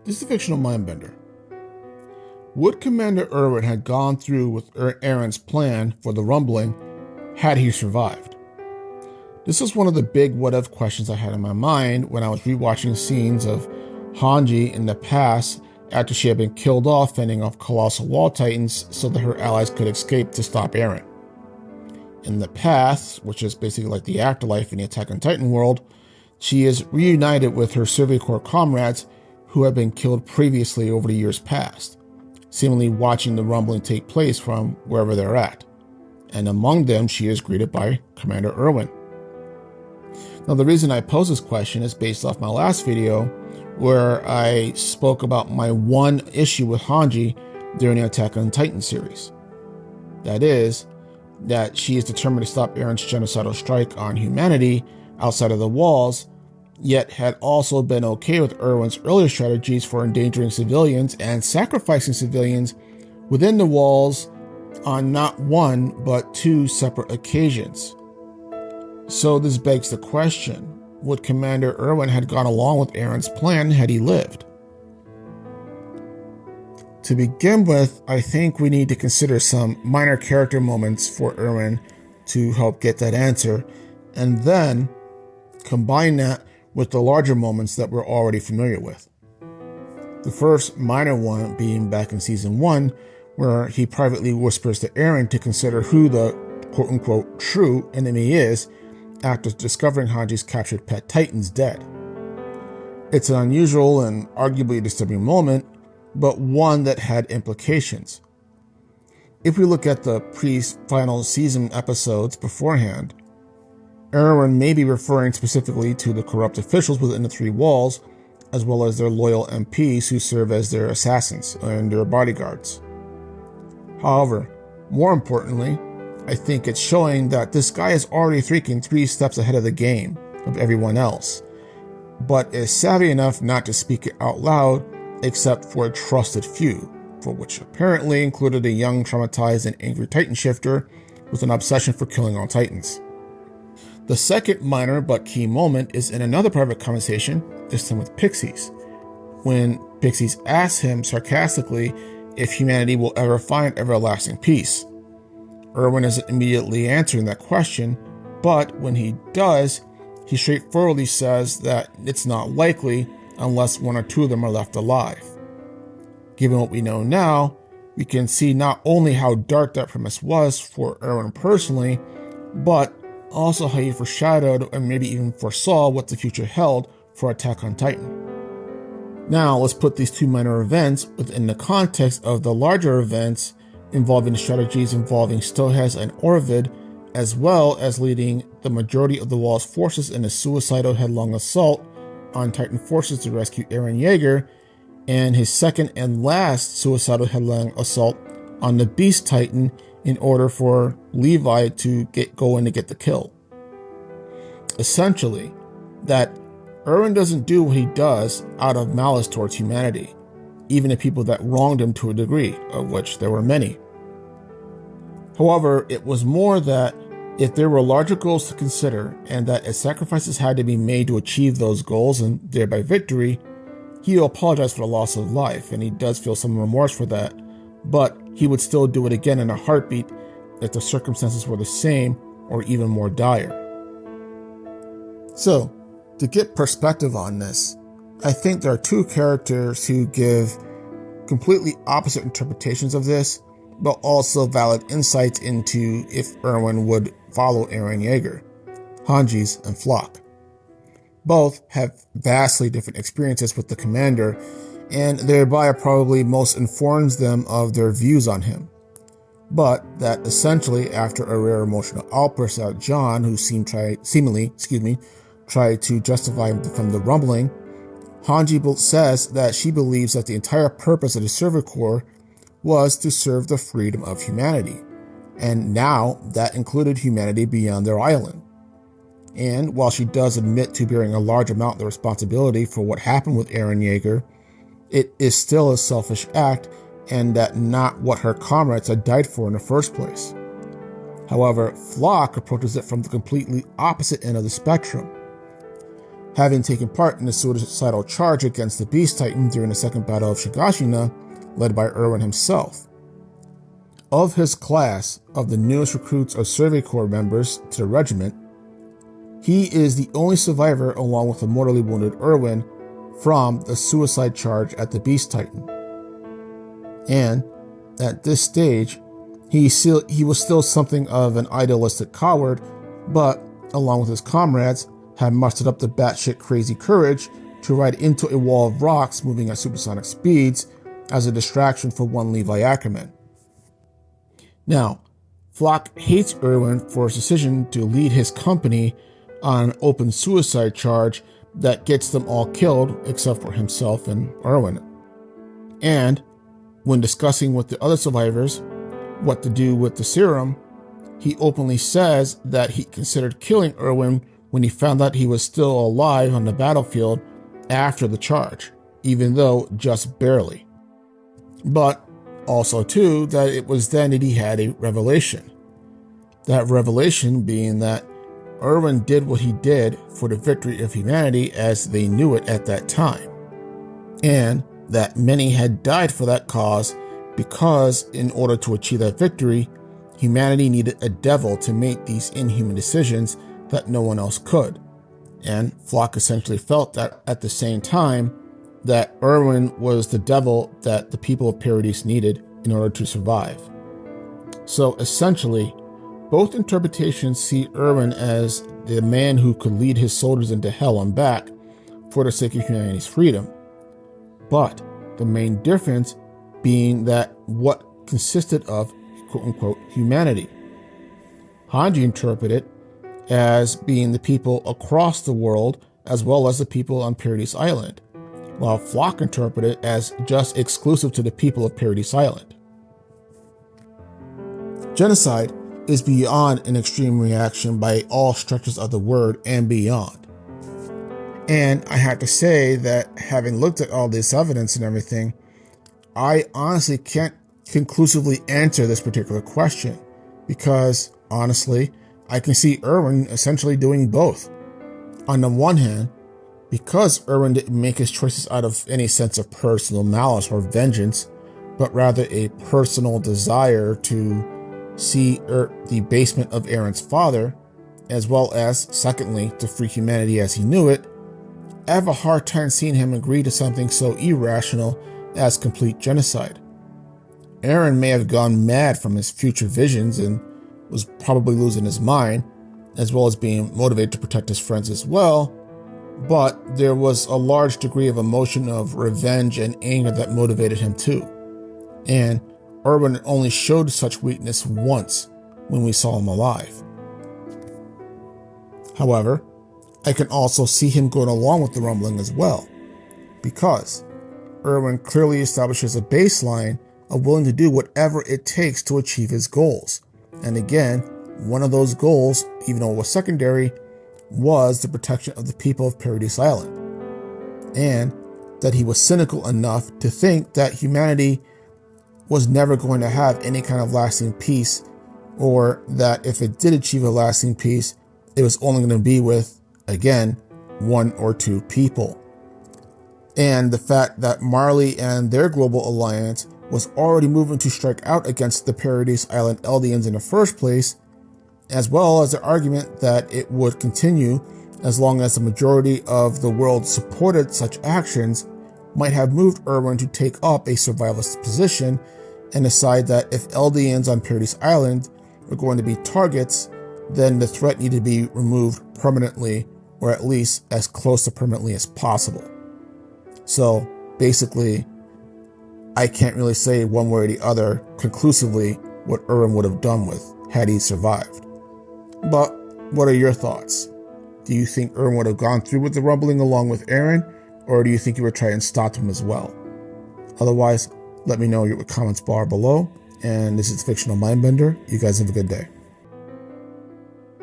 This is a fictional mindbender. Would Commander Erwin have gone through with Eren's plan for the rumbling had he survived? This was one of the big what-if questions I had in my mind when I was rewatching scenes of Hanji in the past after she had been killed off fending off colossal wall titans so that her allies could escape to stop Eren. In the past, which is basically like the afterlife in the Attack on Titan world, she is reunited with her Survey Corps comrades who had been killed previously over the years past, seemingly watching the rumbling take place from wherever they're at. And among them, she is greeted by Commander Erwin. Now, the reason I pose this question is based off my last video, where I spoke about my one issue with Hanji during the Attack on Titan series. That is, that she is determined to stop Eren's genocidal strike on humanity outside of the walls, yet had also been okay with Erwin's earlier strategies for endangering civilians and sacrificing civilians within the walls on not one, but two separate occasions. So this begs the question, would Commander Erwin have gone along with Eren's plan had he lived? To begin with, I think we need to consider some minor character moments for Erwin to help get that answer, and then combine that with the larger moments that we're already familiar with. The first minor one being back in Season 1, where he privately whispers to Eren to consider who the quote-unquote true enemy is after discovering Hanji's captured pet Titan's dead. It's an unusual and arguably disturbing moment, but one that had implications. If we look at the pre-final season episodes beforehand, Erwin may be referring specifically to the corrupt officials within the three walls, as well as their loyal MPs who serve as their assassins and their bodyguards. However, more importantly, I think it's showing that this guy is already three steps ahead of the game of everyone else, but is savvy enough not to speak it out loud except for a trusted few, for which apparently included a young, traumatized, and angry Titan shifter with an obsession for killing all Titans. The second minor but key moment is in another private conversation, this time with Pixies, when Pixies asks him sarcastically if humanity will ever find everlasting peace. Erwin isn't immediately answering that question, but when he does, he straightforwardly says that it's not likely unless one or two of them are left alive. Given what we know now, we can see not only how dark that premise was for Erwin personally, but also how he foreshadowed and maybe even foresaw what the future held for Attack on Titan. Now, let's put these two minor events within the context of the larger events involving the strategies involving Stohaz and Orvid, as well as leading the majority of the Wall's forces in a suicidal headlong assault on Titan forces to rescue Eren Yeager, and his second and last suicidal headlong assault on the Beast Titan in order for Levi to go in to get the kill. Essentially, that Eren doesn't do what he does out of malice towards humanity, even the people that wronged him to a degree, of which there were many. However, it was more that if there were larger goals to consider, and that as sacrifices had to be made to achieve those goals and thereby victory, he will apologize for the loss of life, and he does feel some remorse for that, but he would still do it again in a heartbeat if the circumstances were the same or even more dire. So, to get perspective on this, I think there are two characters who give completely opposite interpretations of this, but also valid insights into if Erwin would follow Eren Yeager, Hanji's and Flock. Both have vastly different experiences with the commander, and thereby probably most informs them of their views on him. But that essentially, after a rare emotional outburst out of John, who seemingly tried to justify him from the rumbling, Hanji says that she believes that the entire purpose of the Survey Corps was to serve the freedom of humanity, and now that included humanity beyond their island. And while she does admit to bearing a large amount of the responsibility for what happened with Eren Yeager, it is still a selfish act, and that not what her comrades had died for in the first place. However, Flock approaches it from the completely opposite end of the spectrum. having taken part in the suicidal charge against the Beast Titan during the Second Battle of Shigashina, led by Erwin himself. Of his class of the newest recruits of Survey Corps members to the regiment, he is the only survivor, along with the mortally wounded Erwin, from the suicide charge at the Beast Titan. And at this stage, he was still something of an idealistic coward, but along with his comrades, had mustered up the batshit crazy courage to ride into a wall of rocks moving at supersonic speeds as a distraction for one Levi Ackerman. Now, Flock hates Erwin for his decision to lead his company on an open suicide charge that gets them all killed except for himself and Erwin. And when discussing with the other survivors what to do with the serum, he openly says that he considered killing Erwin when he found out he was still alive on the battlefield after the charge, even though just barely. But also, too, that it was then that he had a revelation. That revelation being that Erwin did what he did for the victory of humanity as they knew it at that time, and that many had died for that cause because, in order to achieve that victory, humanity needed a devil to make these inhuman decisions that no one else could. And Flock essentially felt that at the same time that Erwin was the devil that the people of Paradis needed in order to survive. So essentially, both interpretations see Erwin as the man who could lead his soldiers into hell and back for the sake of humanity's freedom. But the main difference being that what consisted of quote-unquote humanity. Hanji interpreted it as being the people across the world as well as the people on Paradis Island, while Flock interpreted it as just exclusive to the people of Paradis Island. Genocide is beyond an extreme reaction by all stretches of the word and beyond. And I have to say that having looked at all this evidence and everything, I honestly can't conclusively answer this particular question because, honestly, I can see Erwin essentially doing both. On the one hand, because Erwin didn't make his choices out of any sense of personal malice or vengeance, but rather a personal desire to see the basement of Eren's father, as well as, secondly, to free humanity as he knew it, I have a hard time seeing him agree to something so irrational as complete genocide. Eren may have gone mad from his future visions and was probably losing his mind, as well as being motivated to protect his friends as well, but there was a large degree of emotion of revenge and anger that motivated him too. And Erwin only showed such weakness once when we saw him alive. However, I can also see him going along with the rumbling as well, because Erwin clearly establishes a baseline of willing to do whatever it takes to achieve his goals. And again, one of those goals, even though it was secondary, was the protection of the people of Paradis Island. And that he was cynical enough to think that humanity was never going to have any kind of lasting peace, or that if it did achieve a lasting peace, it was only going to be with, again, one or two people. And the fact that Marley and their global alliance was already moving to strike out against the Paradis Island Eldians in the first place, as well as the argument that it would continue as long as the majority of the world supported such actions, might have moved Erwin to take up a survivalist position and decide that if Eldians on Paradis Island were going to be targets, then the threat needed to be removed permanently, or at least as close to permanently as possible. So basically, I can't really say one way or the other conclusively what Erwin would have done with had he survived. But what are your thoughts? Do you think Erwin would have gone through with the rumbling along with Eren, or do you think he would try and stop him as well? Otherwise, let me know in your comments bar below. And this is Fictional Mindbender. You guys have a good day.